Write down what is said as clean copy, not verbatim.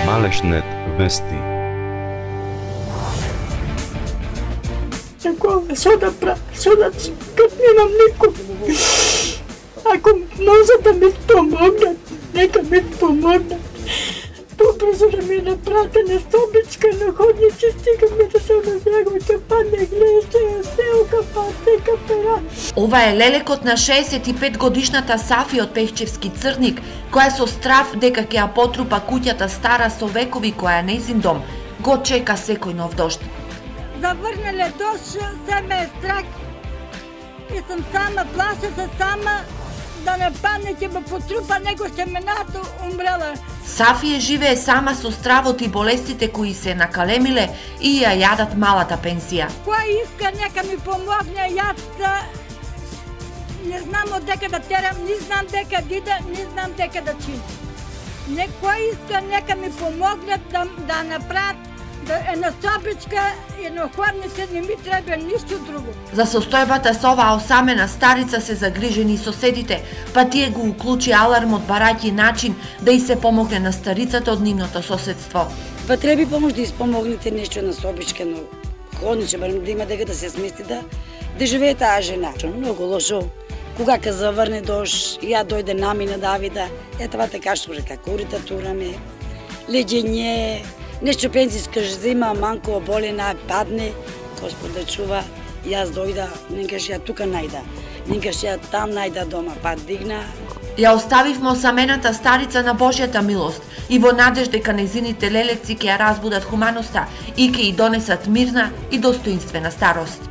Малешнет вести. Такова, што да правам, кад немам никог. Ако може да ми помогнат, нека ми помогнат. Побрзо да ми направят на собичка, на ходници, стигаме да се навягвате, падне глеще, селка, пастека, пера. Ова е лелекот на 65 годишната Сафи од Пехчевски Црник, која со страв дека ќе ја потрупа куќата стара со векови која е нејзин дом, го чека секој нов дожд. Заврнеле дожд, се ме е страх. И сам сама, плаша се сама, да не падне, ќе ме потрупа, него ќе ме нато умрела. Сафија живее сама со стравот и болестите кои се накалемиле и ја јадат малата пенсија. Кој иска нека ми помогне, јас не знам од дека да терам, не знам дека дида, не знам дека да чинам. Некој иска нека ми помогне да направат една собичка, едно ходнице, не ми треба ништо друго. За состојбата со оваа осамена старица се загрижени соседите, па тие го уклучи алармот барајќи начин да и се помогне на старицата од нивното соседство. Па треба помош да испомогнете нешто на собичка, но ходниче, барем да има дека да се смести да живее таа жена. Многу лошо. Кога ка заврне дожд, ја дојде намина Давида, това така што како урита тураме, леѓење, нешто пензиска зима, манко болена, падне, Господ да чува, јас дојда, некаш ја тука најда, некаш ја там најда дома, па дигна. Ја оставивме осамената старица на Божјата милост и во надеж дека нејзините лелекци ќе ја разбудат хуманоста и ќе ја донесат мирна и достоинствена старост.